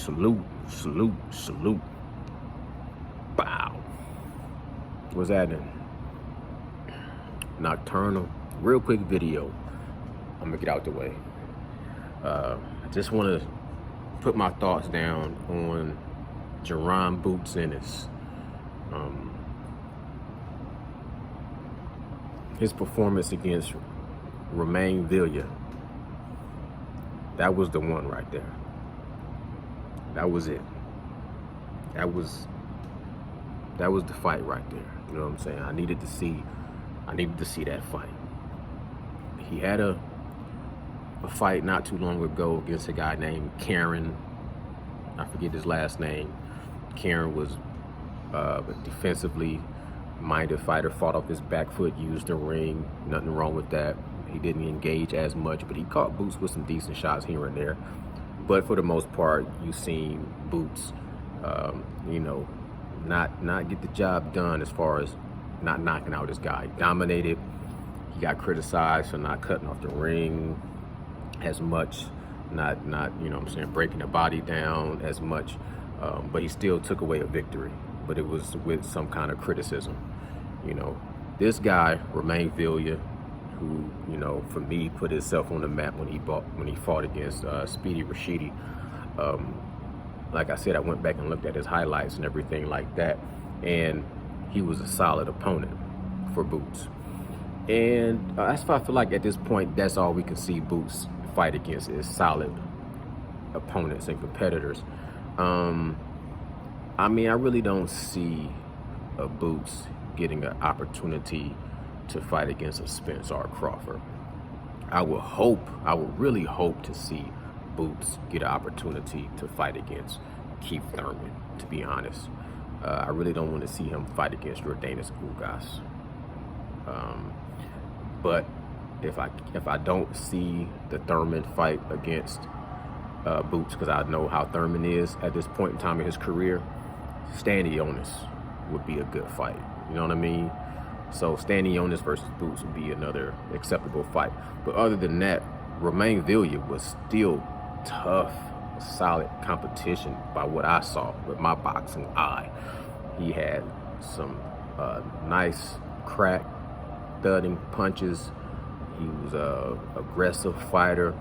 Salute, salute, salute. Bow. What's happening? Nocturnal. Real quick video. I'm gonna get out the way. I just want to put my thoughts down on Jaron Boots ENNIS. His performance against Romain. That was the one right there. That was it. That was the fight right there. You know what I'm saying? I needed to see that fight. He had a fight not too long ago against a guy named Jaron. I forget his last name. Jaron was a defensively minded fighter, fought off his back foot, used the ring. Nothing wrong with that. He didn't engage as much, but he caught Boots with some decent shots here and there. But for the most part, you've seen Boots, not get the job done as far as not knocking out this guy. He dominated. He got criticized for not cutting off the ring as much, not breaking the body down as much. But he still took away a victory. But it was with some kind of criticism. This guy, Romain, who, for me, put himself on the map when he fought against Speedy Rashidi. Like I said, I went back and looked at his highlights and everything like that, and he was a solid opponent for Boots. And that's why I feel like at this point, that's all we can see Boots fight against is solid opponents and competitors. I really don't see a Boots getting an opportunity to fight against a Spence or a Crawford. I would really hope to see Boots get an opportunity to fight against Keith Thurman, to be honest. I really don't want to see him fight against Jordanis Ugas. But if I don't see the Thurman fight against Boots, because I know how Thurman is at this point in time in his career, ENNIS would be a good fight. You know what I mean? So ENNIS versus Boots would be another acceptable fight. But other than that, Romain was still tough, solid competition by what I saw with my boxing eye. He had some nice crack, thudding punches. He was a aggressive fighter.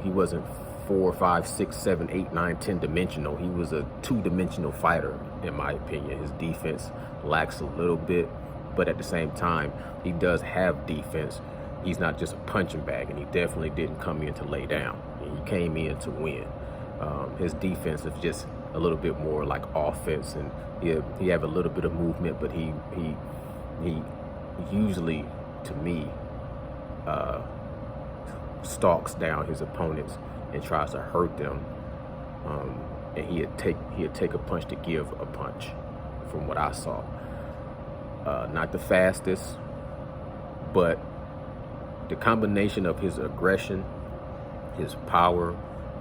He wasn't 4, 5, 6, 7, 8, 9, 10 dimensional. He was a 2-dimensional fighter, in my opinion. His defense lacks a little bit, but at the same time, he does have defense. He's not just a punching bag, and he definitely didn't come in to lay down. He came in to win. His defense is just a little bit more like offense, and he have a little bit of movement, but he usually, to me, stalks down his opponents and tries to hurt them. And he'd take a punch to give a punch, from what I saw. Not the fastest, but the combination of his aggression, his power,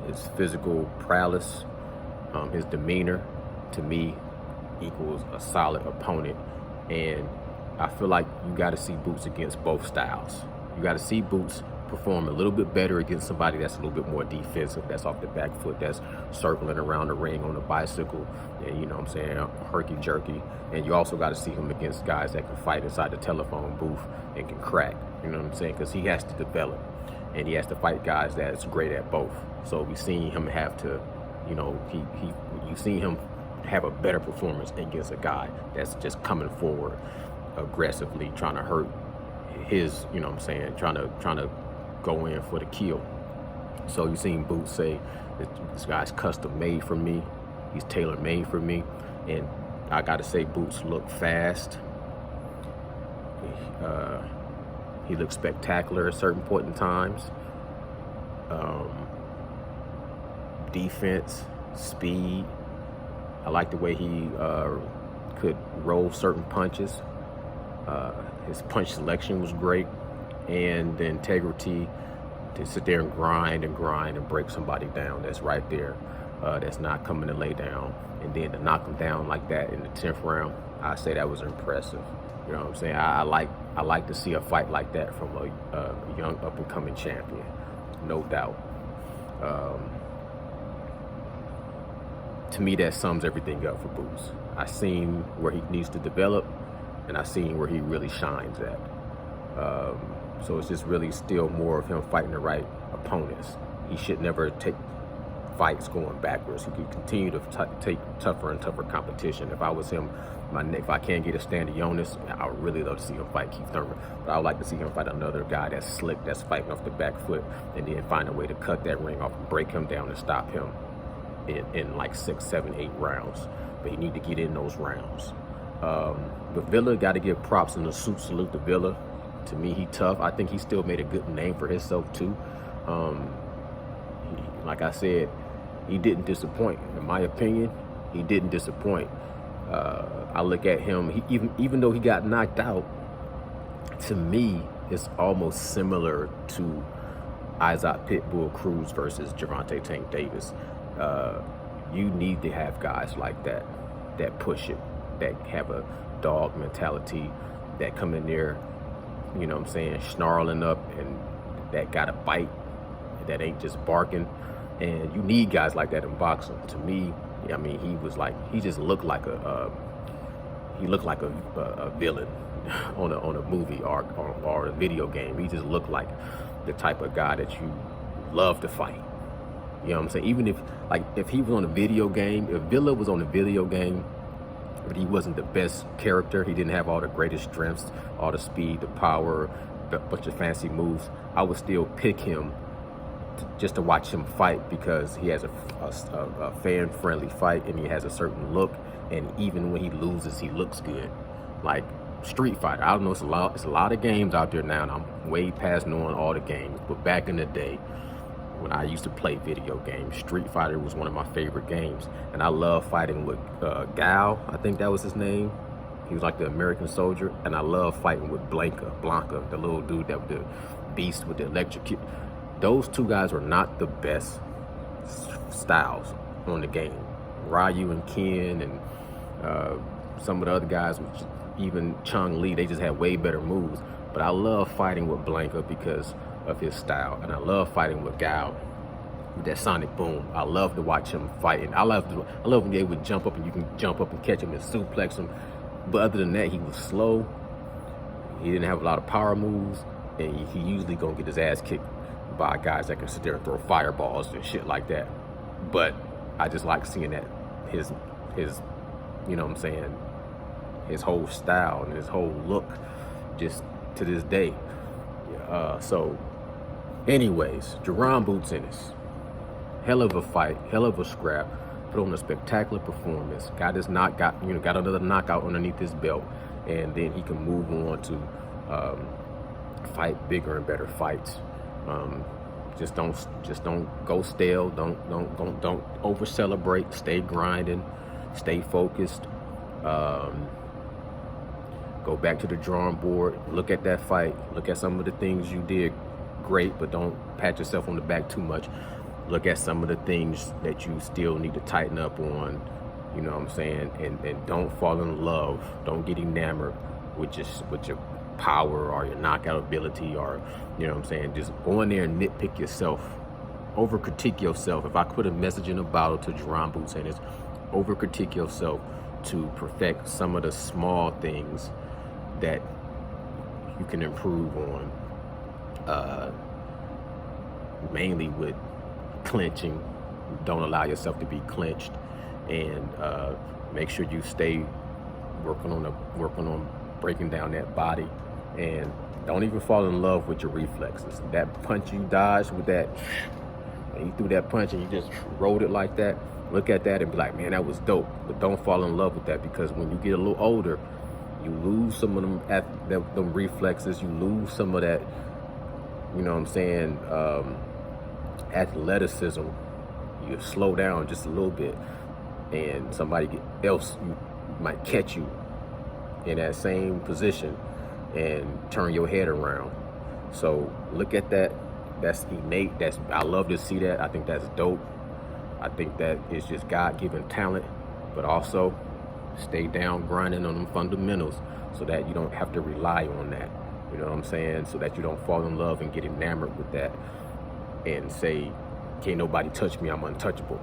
his physical prowess, his demeanor, to me, equals a solid opponent. And I feel like you got to see Boots against both styles. You got to see Boots perform a little bit better against somebody that's a little bit more defensive, that's off the back foot, that's circling around the ring on a bicycle, and herky jerky. And you also got to see him against guys that can fight inside the telephone booth and can crack, because he has to develop, and he has to fight guys that's great at both. So we've seen him have to, you've seen him have a better performance against a guy that's just coming forward aggressively, trying to hurt his, trying to go in for the kill. So you've seen Boots say, this guy's custom made for me. He's tailor made for me. And I got to say, Boots looked fast. He looked spectacular at certain point in times. Defense, speed. I like the way he could roll certain punches. His punch selection was great. And the integrity to sit there and grind and break somebody down that's right there, that's not coming to lay down, and then to knock him down like that in the 10th round, I say that was impressive. You know what I'm saying? I like I like to see a fight like that from a young up-and-coming champion, no doubt. To me, that sums everything up for Boots. I seen where he needs to develop, and I seen where he really shines at. So it's just really still more of him fighting the right opponents. He should never take fights going backwards. He could continue to take tougher and tougher competition. If I was him, if I can't get a stand of ENNIS, I would really love to see him fight Keith Thurman. But I would like to see him fight another guy that's slick, that's fighting off the back foot, and then find a way to cut that ring off, break him down, and stop him in like 6, 7, 8 rounds. But he need to get in those rounds. But Villa, got to give props and a salute to Villa. To me, he tough. I think he still made a good name for himself too. Like I said, he didn't disappoint. In my opinion, he didn't disappoint. I look at him, even though he got knocked out, to me, it's almost similar to Isaac Pitbull Cruz versus Gervonta Tank Davis. You need to have guys like that, that push it, that have a dog mentality, that come in there, you know what I'm saying, snarling up, and that got a bite, that ain't just barking. And you need guys like that in boxing. To me, I mean, he just looked like a villain on a movie or a video game. He just looked like the type of guy that you love to fight. You know what I'm saying? Even if he was on a video game, if Villa was on a video game, but he wasn't the best character, he didn't have all the greatest strengths, all the speed, the power, a bunch of fancy moves, I would still pick him just to watch him fight, because he has a fan-friendly fight, and he has a certain look, and even when he loses, he looks good. Like Street Fighter, I don't know, it's a lot of games out there now, and I'm way past knowing all the games, but back in the day, when I used to play video games, Street Fighter was one of my favorite games, and I love fighting with Gal, I think that was his name. He was like the American soldier, and I love fighting with Blanca, the little dude that was the beast with the electric. Those two guys were not the best styles on the game. Ryu and Ken and some of the other guys, even Chung Lee, they just had way better moves. But I love fighting with Blanca because of his style, and I love fighting with Gal with that sonic boom. I love to watch him fight, and I love when you're able to jump up and you can jump up and catch him and suplex him. But other than that, he was slow. He didn't have a lot of power moves, and he usually gonna get his ass kicked by guys that can sit there and throw fireballs and shit like that. But I just like seeing that his you know what I'm saying, his whole style and his whole look, just to this day. So anyways, Jaron Boots ENNIS, hell of a fight, hell of a scrap, put on a spectacular performance, got another knockout underneath his belt, and then he can move on to fight bigger and better fights. Just don't go stale. Don't over celebrate. Stay grinding. Stay focused. Go back to the drawing board. Look at that fight. Look at some of the things you did great, but don't pat yourself on the back too much. Look at some of the things that you still need to tighten up on. You know what I'm saying? And don't fall in love. Don't get enamored with your power or your knockout ability, or you know what I'm saying, just go in there and nitpick yourself, over critique yourself. If I put a message in a bottle to Jaron Boots ENNIS, over critique yourself to perfect some of the small things that you can improve on, mainly with clinching. Don't allow yourself to be clinched, and make sure you stay working on breaking down that body. And don't even fall in love with your reflexes. That punch you dodged with that, and you threw that punch and you just rolled it like that, look at that and be like, man, that was dope. But don't fall in love with that, because when you get a little older, you lose some of them reflexes, you lose some of that, you know what I'm saying, athleticism. You slow down just a little bit, and somebody else might catch you in that same position and turn your head around. So look at that. That's innate. I love to see that. I think that's dope. I think that it's just God-given talent, but also stay down grinding on them fundamentals so that you don't have to rely on that. You know what I'm saying? So that you don't fall in love and get enamored with that and say, can't nobody touch me, I'm untouchable.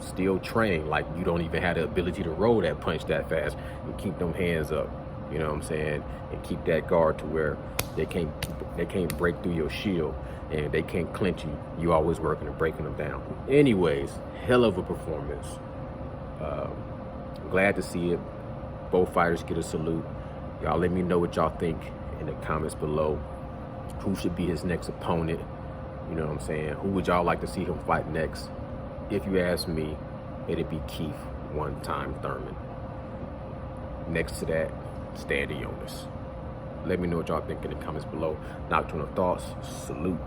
Still train like you don't even have the ability to roll that punch that fast, and keep them hands up, you know what I'm saying? And keep that guard to where they can't break through your shield and they can't clinch you. You always working and breaking them down. Anyways, hell of a performance. Glad to see it. Both fighters get a salute. Y'all let me know what y'all think in the comments below. Who should be his next opponent? You know what I'm saying? Who would y'all like to see him fight next? If you ask me, it'd be Keith one-time Thurman. Next to that, Standing ENNIS. Let me know what y'all think in the comments below. Nocturnal Thoughts, salute.